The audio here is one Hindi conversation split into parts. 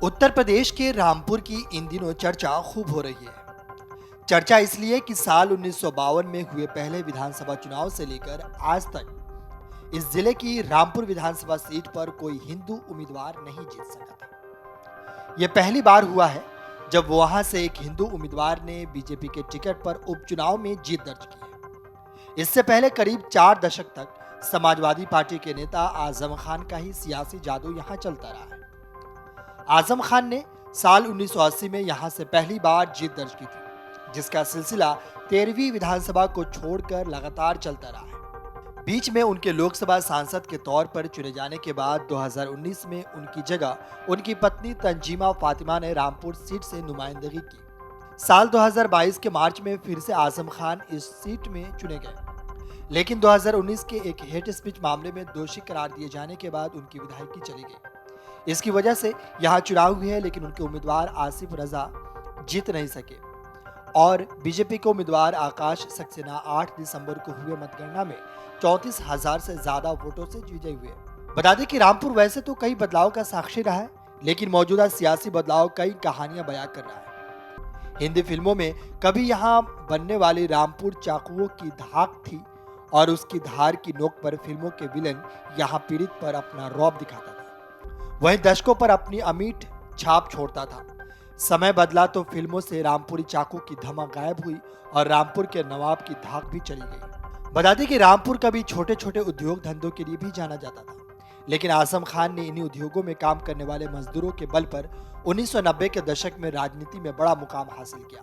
उत्तर प्रदेश के रामपुर की इन दिनों चर्चा खूब हो रही है। चर्चा इसलिए कि साल 1952 में हुए पहले विधानसभा चुनाव से लेकर आज तक इस जिले की रामपुर विधानसभा सीट पर कोई हिंदू उम्मीदवार नहीं जीत सका था। यह पहली बार हुआ है जब वहां से एक हिंदू उम्मीदवार ने बीजेपी के टिकट पर उपचुनाव में जीत दर्ज की है। इससे पहले करीब 4 दशक तक समाजवादी पार्टी के नेता आजम खान का ही सियासी जादू यहां चलता रहा है। आजम खान ने साल 1980 में यहां से पहली बार जीत दर्ज की थी, जिसका सिलसिला 13वीं विधानसभा को छोड़कर लगातार चलता रहा है। बीच में उनके लोकसभा सांसद के तौर पर चुने जाने के बाद 2019 में उनकी जगह उनकी पत्नी तंजीमा फातिमा ने रामपुर सीट से नुमाइंदगी की। साल 2022 के मार्च में फिर से आजम खान इस सीट में चुने गए, लेकिन 2019 के एक हेट स्पीच मामले में दोषी करार दिए जाने के बाद उनकी विधायकी चली गई। इसकी वजह से यहाँ चुनाव हुए, लेकिन उनके उम्मीदवार आसिफ रजा जीत नहीं सके और बीजेपी के उम्मीदवार आकाश सक्सेना 8 दिसंबर को हुए मतगणना में 34,000 से ज्यादा वोटों से विजयी हुए। बता दें कि रामपुर वैसे तो कई बदलाव का साक्षी रहा है, लेकिन मौजूदा सियासी बदलाव कई कहानियां बयां कर रहा है। हिंदी फिल्मों में कभी यहाँ बनने वाली रामपुर चाकुओं की धाक थी और उसकी धार की नोक पर फिल्मों के विलन यहाँ पीड़ित पर अपना रौब दिखाता था, वहीं दर्शकों पर अपनी अमिट छाप छोड़ता था। समय बदला तो फिल्मों से रामपुरी चाकू की धमक गायब हुई और रामपुर के नवाब की धाक भी चली गई। बता दें कि रामपुर कभी छोटे छोटे उद्योग धंधों के लिए भी जाना जाता था, लेकिन आजम खान ने इन्हीं उद्योगों में काम करने वाले मजदूरों के बल पर 1990 के दशक में राजनीति में बड़ा मुकाम हासिल किया।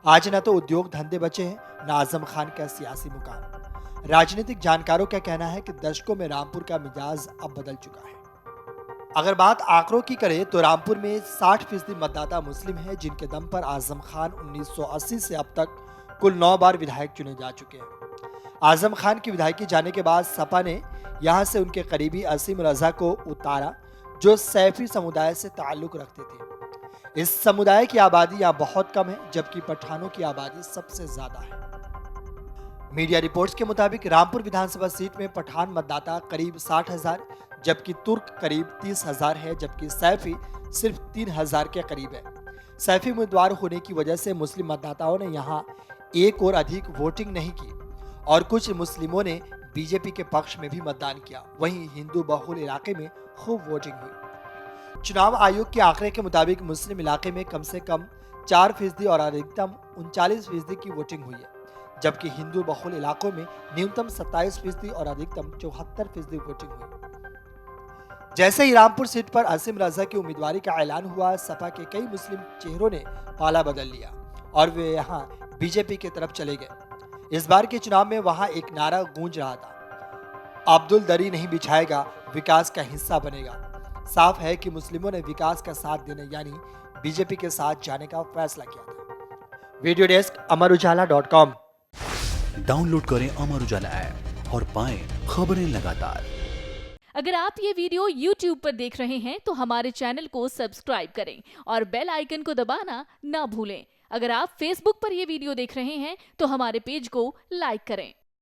आज न तो उद्योग धंधे बचे हैं, न आजम खान का सियासी मुकाम। राजनीतिक जानकारों का कहना है कि दशकों में रामपुर का मिजाज अब बदल चुका है। अगर बात आंकड़ों की करें तो रामपुर में 60% मतदाता मुस्लिम हैं, जिनके दम पर आजम खान 1980 से अब तक कुल 9 बार विधायक चुने जा चुके हैं। आजम खान की विधायकी जाने के बाद सपा ने यहां से उनके करीबी असीम रजा को उतारा, जो सैफी समुदाय से ताल्लुक रखते थे। इस समुदाय की आबादी यहाँ बहुत कम है, जबकि पठानों की आबादी सबसे ज्यादा है। मीडिया रिपोर्ट्स के मुताबिक रामपुर विधानसभा सीट में पठान मतदाता करीब 60,000, जबकि तुर्क करीब 30,000 है, जबकि सैफी सिर्फ 3,000 के करीब है। सैफी उम्मीदवार होने की वजह से मुस्लिम मतदाताओं ने यहां एक और अधिक वोटिंग नहीं की और कुछ मुस्लिमों ने बीजेपी के पक्ष में भी मतदान किया। वहीं हिंदू बहुल इलाके में खूब वोटिंग हुई। चुनाव आयोग के आंकड़े के मुताबिक मुस्लिम इलाके में कम से कम 4% और अधिकतम 39% की वोटिंग हुई है, जबकि हिंदू बहुल इलाकों में न्यूनतम 27% और अधिकतम 74% वोटिंग हुई। जैसे ही रामपुर सीट पर असीम रजा की उम्मीदवारी का ऐलान हुआ, सपा के कई मुस्लिम चेहरों ने पाला बदल लिया और वे यहां बीजेपी की तरफ चले गए। इस बार के चुनाव में वहां एक नारा गूंज रहा था, अब्दुल दरी नहीं बिछाएगा, विकास का हिस्सा बनेगा। साफ है कि मुस्लिमों ने विकास का साथ देने यानी बीजेपी के साथ जाने का फैसला किया था। Video desk अमरुजाला.com। डाउनलोड करें अमर उजाला ऐप और पाएं खबरें लगातार। अगर आप ये वीडियो YouTube पर देख रहे हैं तो हमारे चैनल को सब्सक्राइब करें और बेल आइकन को दबाना ना भूलें। अगर आप Facebook पर ये वीडियो देख रहे हैं तो हमारे पेज को लाइक करें।